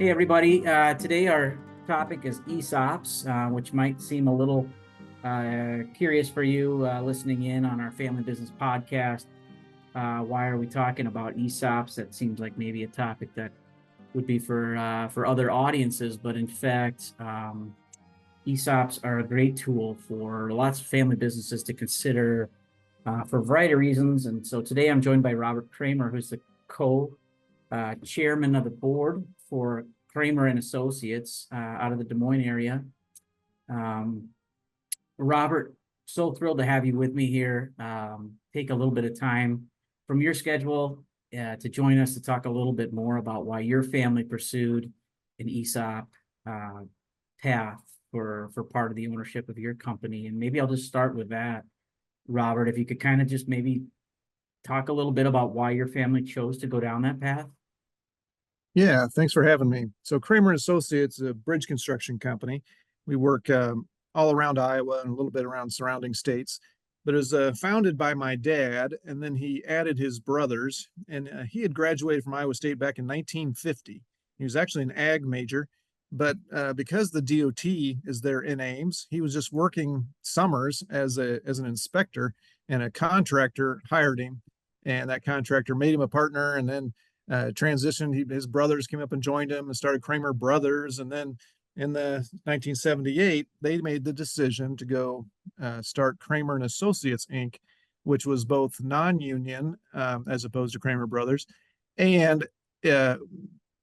Hey everybody, today our topic is ESOPs, which might seem a little curious for you listening in on our family business podcast. Why are we talking about ESOPs? That seems like maybe a topic that would be for other audiences, but in fact, ESOPs are a great tool for lots of family businesses to consider for a variety of reasons. And so today I'm joined by Robert Cramer, who's the chairman of the board for Cramer and Associates out of the Des Moines area. Robert, so thrilled to have you with me here. Take a little bit of time from your schedule to join us to talk a little bit more about why your family pursued an ESOP path for part of the ownership of your company. And maybe I'll just start with that, Robert, if you could kind of just maybe talk a little bit about why your family chose to go down that path. Yeah, thanks for having me. So Cramer and Associates is a bridge construction company. We work all around Iowa and a little bit around surrounding states. But it was founded by my dad, and then he added his brothers. And he had graduated from Iowa State back in 1950. He was actually an ag major, but because the DOT is there in Ames, he was just working summers as an inspector, and a contractor hired him, and that contractor made him a partner, and then transitioned. His brothers came up and joined him and started Cramer Brothers. And then in the 1978, they made the decision to go start Cramer and Associates Inc., which was both non-union as opposed to Cramer Brothers, and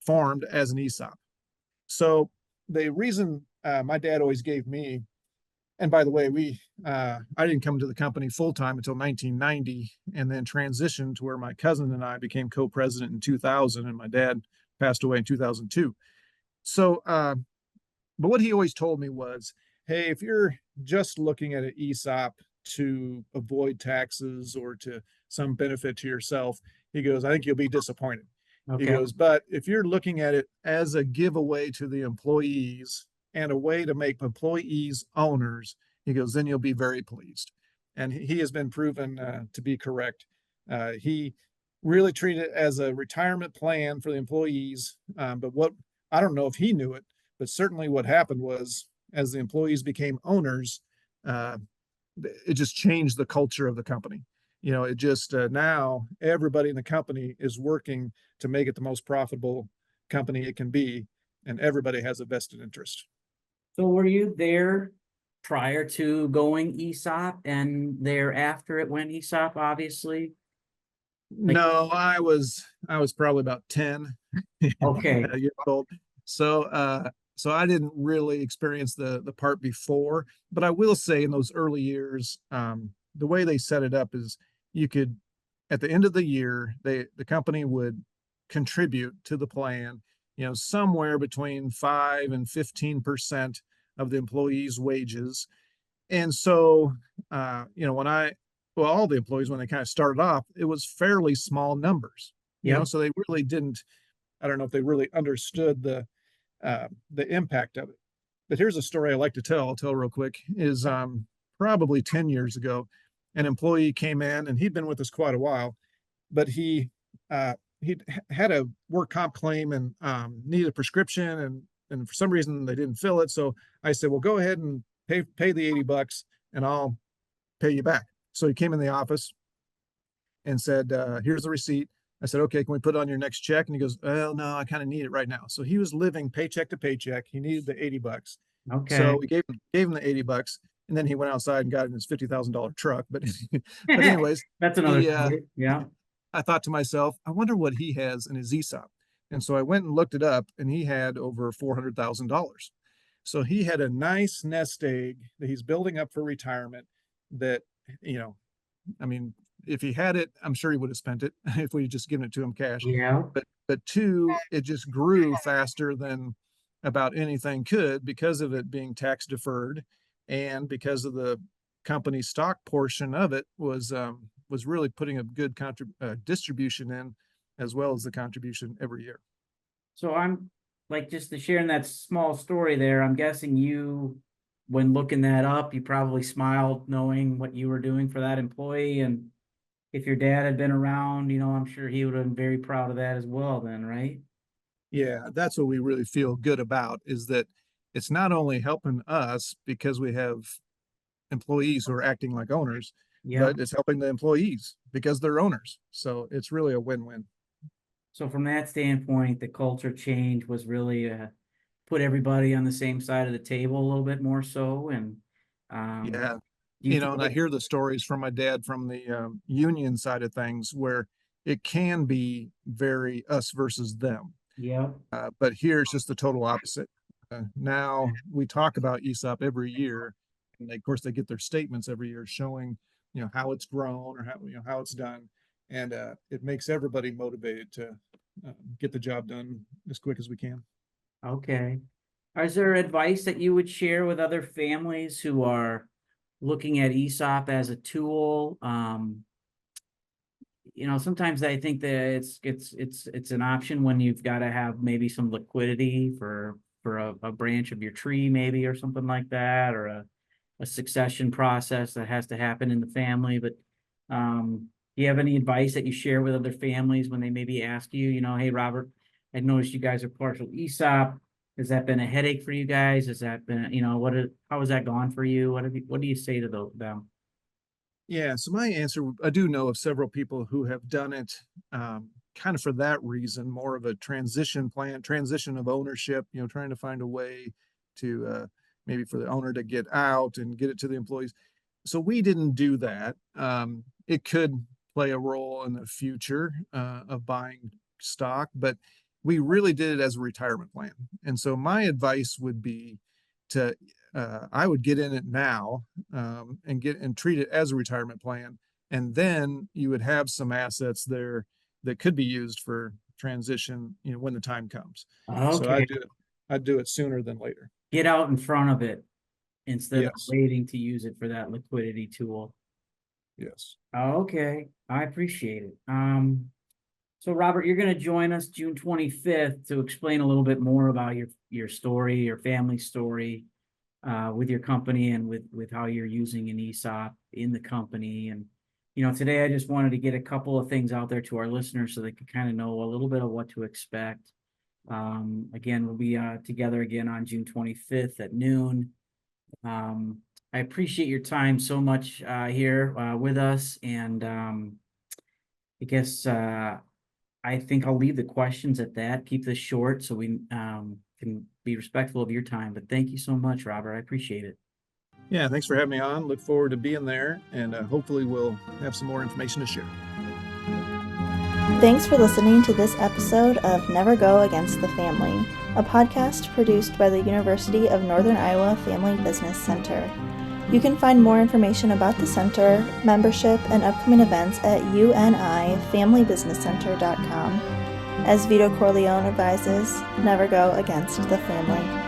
formed as an ESOP. So the reason my dad always gave me, and by the way, I didn't come to the company full time until 1990, and then transitioned to where my cousin and I became co-president in 2000, and my dad passed away in 2002. So, but what he always told me was, hey, if you're just looking at an ESOP to avoid taxes or to some benefit to yourself, he goes, I think you'll be disappointed. Okay. He goes, but if you're looking at it as a giveaway to the employees and a way to make employees owners, he goes, then you'll be very pleased. And he has been proven to be correct. He really treated it as a retirement plan for the employees. But what, I don't know if he knew it, but certainly what happened was, as the employees became owners, it just changed the culture of the company. You know, it just now everybody in the company is working to make it the most profitable company it can be, and everybody has a vested interest. So were you there prior to going ESOP and thereafter it went ESOP, obviously? No, I was probably about 10 Okay. years old. So I didn't really experience the part before, but I will say in those early years, the way they set it up is you could, at the end of the year, the company would contribute to the plan, somewhere between 5 and 15% of the employees' wages. And so, all the employees, when they kind of started off, it was fairly small numbers, so they really didn't, I don't know if they really understood the impact of it. But here's a story I like to tell. I'll tell real quick. Is probably 10 years ago, an employee came in, and he'd been with us quite a while, but he had a work comp claim and needed a prescription, and for some reason they didn't fill it. So I said, well, go ahead and pay the $80 and I'll pay you back. So he came in the office and said, here's the receipt. I said, okay, can we put it on your next check? And he goes, well, no, I kind of need it right now. So he was living paycheck to paycheck. He needed the $80. Okay. So we gave him the $80, and then he went outside and got in his $50,000 truck. But anyways, that's another story. Yeah. I thought to myself, I wonder what he has in his ESOP. And so I went and looked it up, and he had over $400,000. So he had a nice nest egg that he's building up for retirement that, I mean, if he had it, I'm sure he would have spent it if we had just given it to him cash. Yeah. But two, it just grew faster than about anything could because of it being tax deferred, and because of the company stock portion of it was really putting a good distribution in, as well as the contribution every year. So I'm like, just to sharing that small story there, I'm guessing you, when looking that up, you probably smiled knowing what you were doing for that employee. And if your dad had been around, I'm sure he would have been very proud of that as well then, right? Yeah, that's what we really feel good about, is that it's not only helping us because we have employees who are acting like owners, Yep. but it's helping the employees because they're owners. So it's really a win-win. So from that standpoint, the culture change was really put everybody on the same side of the table a little bit more so. And um, Yeah. do you feel And I like, hear the stories from my dad from the union side of things where it can be very us versus them. yeah, But here it's just the total opposite. Now we talk about ESOP every year, and of course they get their statements every year showing, how it's grown or how it's done, and it makes everybody motivated to get the job done as quick as we can. okay. Is there advice that you would share with other families who are looking at ESOP as a tool? Sometimes I think that it's an option when you've got to have maybe some liquidity for a branch of your tree, maybe, or something like that, or a succession process that has to happen in the family. But do you have any advice that you share with other families when they maybe ask you, hey, Robert, I noticed you guys are partial ESOP. Has that been a headache for you guys? Has that been, how has that gone for you? What do you say to them? Yeah, so my answer, I do know of several people who have done it kind of for that reason, more of a transition plan, transition of ownership, trying to find a way to maybe for the owner to get out and get it to the employees. So we didn't do that. It could play a role in the future of buying stock, but we really did it as a retirement plan. And so my advice would be to I would get in it now and treat it as a retirement plan, and then you would have some assets there that could be used for transition, when the time comes. So Okay, I'd do it sooner than later. get out in front of it instead of Yes, waiting to use it for that liquidity tool. yes. Okay, I appreciate it. So Robert, you're going to join us June 25th to explain a little bit more about your story, your family story, with your company and with how you're using an ESOP in the company. And today I just wanted to get a couple of things out there to our listeners so they can kind of know a little bit of what to expect. Again, we'll be together again on June 25th at noon. I appreciate your time so much here with us, and I guess I think I'll leave the questions at that. Keep this short so we can be respectful of your time. But thank you so much, Robert. I appreciate it. Yeah, thanks for having me on. Look forward to being there, and hopefully we'll have some more information to share. Thanks for listening to this episode of Never Go Against the Family, a podcast produced by the University of Northern Iowa Family Business Center. You can find more information about the center, membership, and upcoming events at unifamilybusinesscenter.com. As Vito Corleone advises, never go against the family.